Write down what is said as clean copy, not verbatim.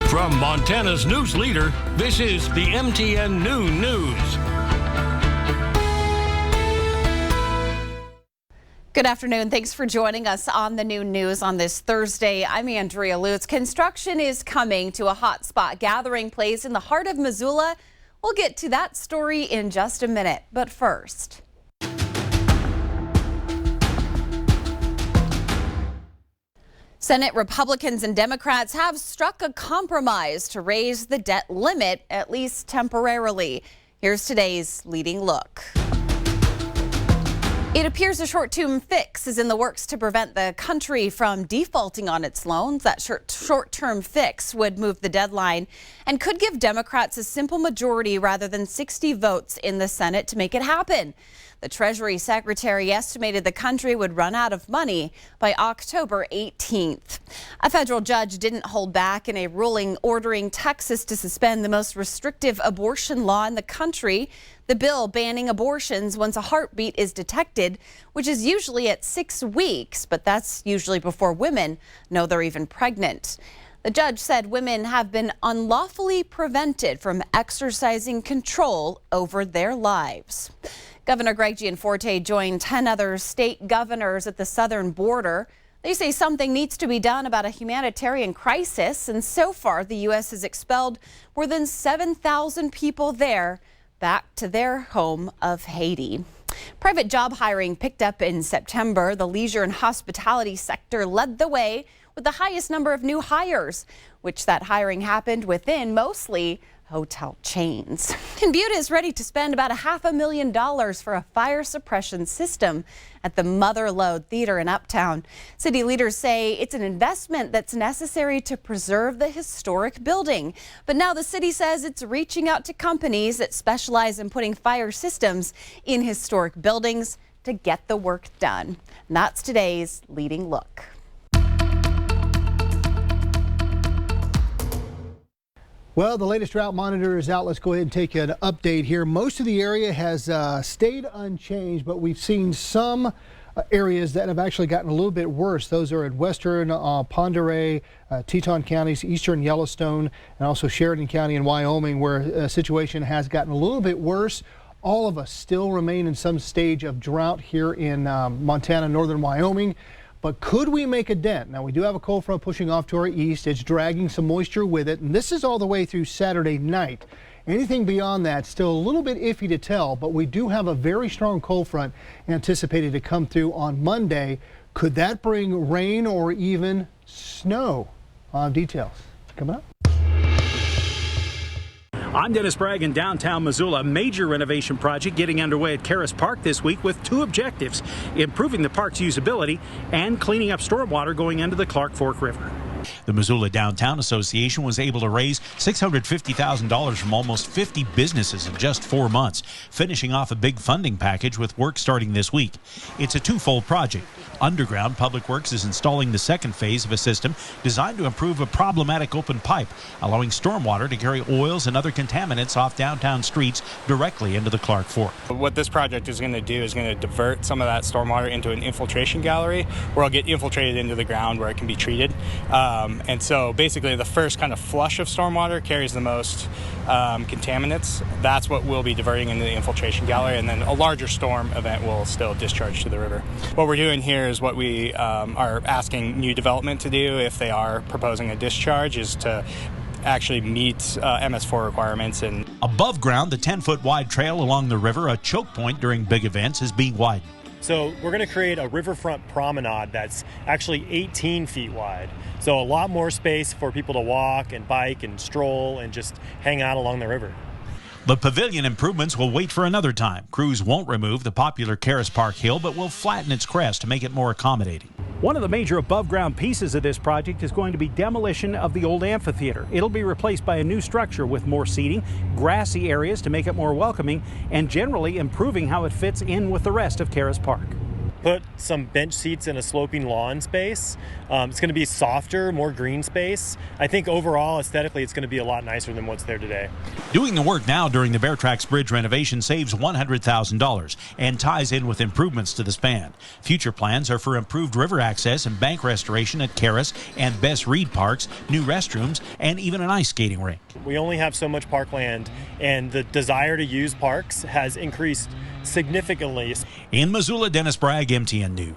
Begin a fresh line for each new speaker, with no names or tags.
From Montana's news leader, this is the MTN Noon News.
Good afternoon. Thanks for joining us on the Noon News on this Thursday. I'm Andrea Lutz. Construction is coming to a hotspot gathering place in the heart of Missoula. We'll get to that story in just a minute. But first, Senate Republicans and Democrats have struck a compromise to raise the debt limit, at least temporarily. Here's today's leading look. It appears a short-term fix is in the works to prevent the country from defaulting on its loans. That short-term fix would move the deadline and could give Democrats a simple majority rather than 60 votes in the Senate to make it happen. The Treasury Secretary estimated the country would run out of money by October 18th. A federal judge didn't hold back in a ruling ordering Texas to suspend the most restrictive abortion law in the country. The bill banning abortions once a heartbeat is detected, which is usually at 6 weeks, but that's usually before women know they're even pregnant. The judge said women have been unlawfully prevented from exercising control over their lives. Governor Greg Gianforte joined 10 other state governors at the southern border. They say something needs to be done about a humanitarian crisis, and so far the U.S. has expelled more than 7,000 people there back to their home of Haiti. Private job hiring picked up in September. The leisure and hospitality sector led the way with the highest number of new hires, which that hiring happened within mostly hotel chains. And Butte is ready to spend about $500,000 for a fire suppression system at the Mother Lode Theater in Uptown. City leaders say it's an investment that's necessary to preserve the historic building. But now the city says it's reaching out to companies that specialize in putting fire systems in historic buildings to get the work done. And that's today's leading look.
Well, the latest drought monitor is out. Let's go ahead and take an update here. Most of the area has stayed unchanged, but we've seen some areas that have actually gotten a little bit worse. Those are in western Pend Oreille, Teton counties, eastern Yellowstone, and also Sheridan County in Wyoming, where a situation has gotten a little bit worse. All of us still remain in some stage of drought here in Montana, northern Wyoming. But could we make a dent? Now, we do have a cold front pushing off to our east. It's dragging some moisture with it, and this is all the way through Saturday night. Anything beyond that, still a little bit iffy to tell, but we do have a very strong cold front anticipated to come through on Monday. Could that bring rain or even snow? Details coming up.
I'm Dennis Bragg in downtown Missoula. A major renovation project getting underway at Caras Park this week with two objectives: improving the park's usability and cleaning up stormwater going into the Clark Fork River. The Missoula Downtown Association was able to raise $650,000 from almost 50 businesses in just 4 months, finishing off a big funding package with work starting this week. It's a twofold project. Underground, Public Works is installing the second phase of a system designed to improve a problematic open pipe, allowing stormwater to carry oils and other contaminants off downtown streets directly into the Clark Fork.
What this project is going to do is going to divert some of that stormwater into an infiltration gallery where it'll get infiltrated into the ground where it can be treated. And so basically the first kind of flush of stormwater carries the most contaminants. That's what we'll be diverting into the infiltration gallery, and then a larger storm event will still discharge to the river. What we're doing here is what we are asking new development to do if they are proposing a discharge, is to actually meet MS4 requirements. And
above ground, the 10-foot wide trail along the river, a choke point during big events, is being widened.
So we're going to create a riverfront promenade that's actually 18 feet wide. So a lot more space for people to walk and bike and stroll and just hang out along the river.
The pavilion improvements will wait for another time. Crews won't remove the popular Caras Park Hill, but will flatten its crest to make it more accommodating. One of the major above-ground pieces of this project is going to be demolition of the old amphitheater. It'll be replaced by a new structure with more seating, grassy areas to make it more welcoming, and generally improving how it fits in with the rest of Caras Park.
put some bench seats in a sloping lawn space. It's going to be softer, more green space. I think overall, aesthetically, it's going to be a lot nicer than what's there today.
Doing the work now during the Bear Tracks Bridge renovation saves $100,000 and ties in with improvements to the span. Future plans are for improved river access and bank restoration at Karis and Bess Reed Parks, new restrooms, and even an ice skating rink.
We only have so much parkland, and the desire to use parks has increased significantly.
In Missoula, Dennis Bragg, MTN News.